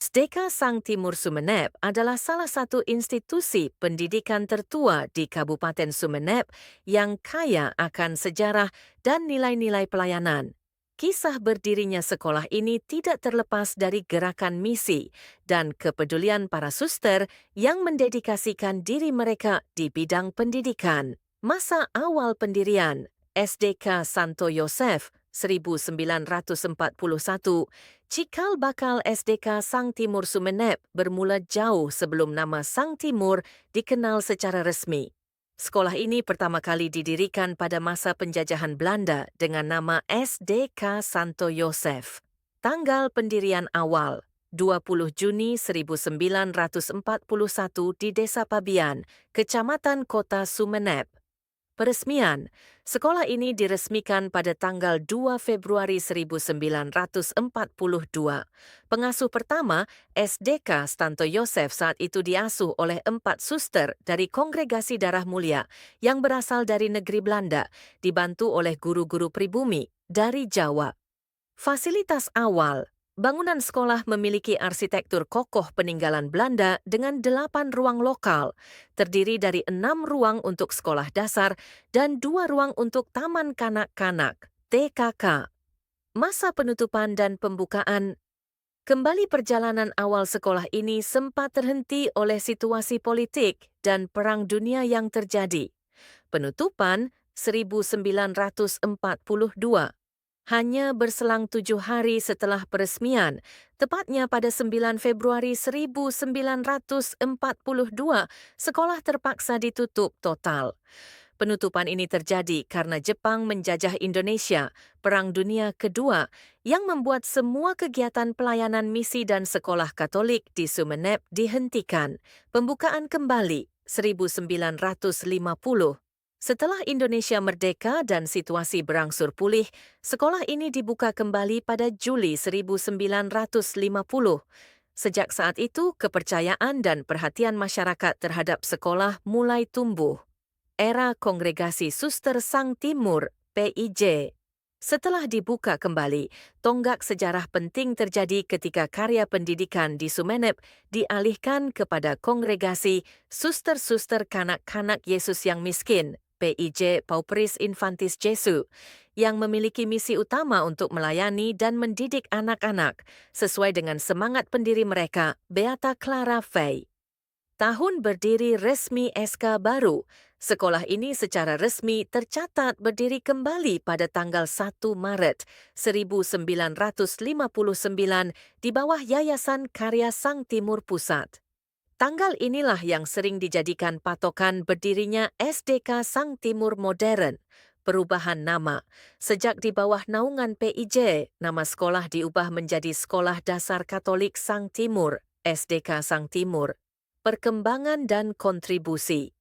SDK Sang Timur Sumeneb adalah salah satu institusi pendidikan tertua di Kabupaten Sumeneb yang kaya akan sejarah dan nilai-nilai pelayanan. Kisah berdirinya sekolah ini tidak terlepas dari gerakan misi dan kepedulian para suster yang mendedikasikan diri mereka di bidang pendidikan. Masa awal pendirian SDK Santo Yosef 1941, cikal bakal SDK Sang Timur Sumeneb bermula jauh sebelum nama Sang Timur dikenal secara resmi. Sekolah ini pertama kali didirikan pada masa penjajahan Belanda dengan nama SDK Santo Yosef. Tanggal pendirian awal 20 Juni 1941 di Desa Pabian, Kecamatan Kota Sumeneb. Peresmian, sekolah ini diresmikan pada tanggal 2 Februari 1942. Pengasuh pertama, SDK Santo Yosef saat itu diasuh oleh 4 suster dari Kongregasi Darah Mulia yang berasal dari negeri Belanda, dibantu oleh guru-guru pribumi dari Jawa. Fasilitas awal, bangunan sekolah memiliki arsitektur kokoh peninggalan Belanda dengan 8 ruang lokal, terdiri dari 6 ruang untuk sekolah dasar dan 2 ruang untuk taman kanak-kanak, TKK. Masa penutupan dan pembukaan, kembali perjalanan awal sekolah ini sempat terhenti oleh situasi politik dan Perang Dunia yang terjadi. Penutupan 1942. Hanya berselang 7 hari setelah peresmian, tepatnya pada 9 Februari 1942, sekolah terpaksa ditutup total. Penutupan ini terjadi karena Jepang menjajah Indonesia, Perang Dunia Kedua, yang membuat semua kegiatan pelayanan misi dan sekolah Katolik di Sumeneb dihentikan. Pembukaan kembali 1950. Setelah Indonesia merdeka dan situasi berangsur pulih, sekolah ini dibuka kembali pada Juli 1950. Sejak saat itu, kepercayaan dan perhatian masyarakat terhadap sekolah mulai tumbuh. Era Kongregasi Suster Sang Timur, PIJ. Setelah dibuka kembali, tonggak sejarah penting terjadi ketika karya pendidikan di Sumeneb dialihkan kepada Kongregasi Suster-Suster Kanak-Kanak Yesus yang Miskin, PIJ Pauperis Infantis Jesu, yang memiliki misi utama untuk melayani dan mendidik anak-anak, sesuai dengan semangat pendiri mereka, Beata Clara Fey. Tahun berdiri resmi SK baru, sekolah ini secara resmi tercatat berdiri kembali pada tanggal 1 Maret 1959 di bawah Yayasan Karya Sang Timur Pusat. Tanggal inilah yang sering dijadikan patokan berdirinya SDK Sang Timur Modern. Perubahan nama. Sejak di bawah naungan PIJ, nama sekolah diubah menjadi Sekolah Dasar Katolik Sang Timur, SDK Sang Timur. Perkembangan dan kontribusi.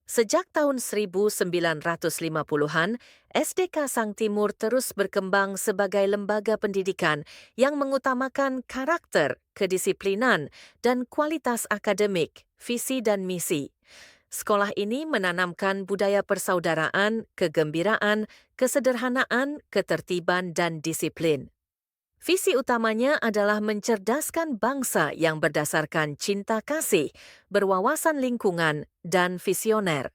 Sejak tahun 1950-an, SDK Sang Timur terus berkembang sebagai lembaga pendidikan yang mengutamakan karakter, kedisiplinan, dan kualitas akademik, visi dan misi. Sekolah ini menanamkan budaya persaudaraan, kegembiraan, kesederhanaan, ketertiban, dan disiplin. Visi utamanya adalah mencerdaskan bangsa yang berdasarkan cinta kasih, berwawasan lingkungan, dan visioner.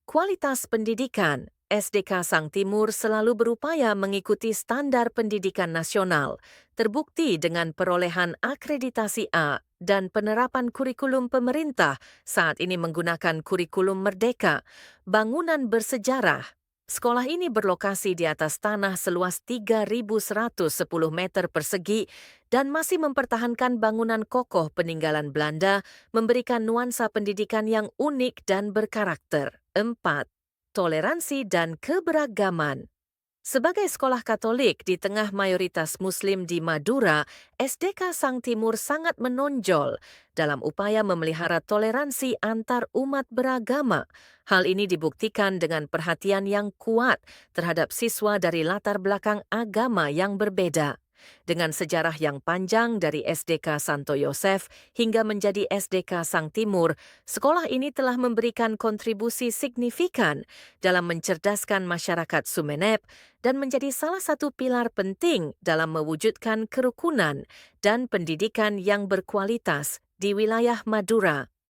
Kualitas pendidikan, SDK Sang Timur selalu berupaya mengikuti standar pendidikan nasional, terbukti dengan perolehan akreditasi A dan penerapan kurikulum pemerintah saat ini menggunakan kurikulum Merdeka, bangunan bersejarah. Sekolah ini berlokasi di atas tanah seluas 3.110 meter persegi dan masih mempertahankan bangunan kokoh peninggalan Belanda, memberikan nuansa pendidikan yang unik dan berkarakter. 4. Toleransi dan keberagaman. Sebagai sekolah Katolik di tengah mayoritas Muslim di Madura, SDK Sang Timur sangat menonjol dalam upaya memelihara toleransi antar umat beragama. Hal ini dibuktikan dengan perhatian yang kuat terhadap siswa dari latar belakang agama yang berbeda. Dengan sejarah yang panjang dari SDK Santo Yosef hingga menjadi SDK Sang Timur, sekolah ini telah memberikan kontribusi signifikan dalam mencerdaskan masyarakat Sumeneb dan menjadi salah satu pilar penting dalam mewujudkan kerukunan dan pendidikan yang berkualitas di wilayah Madura.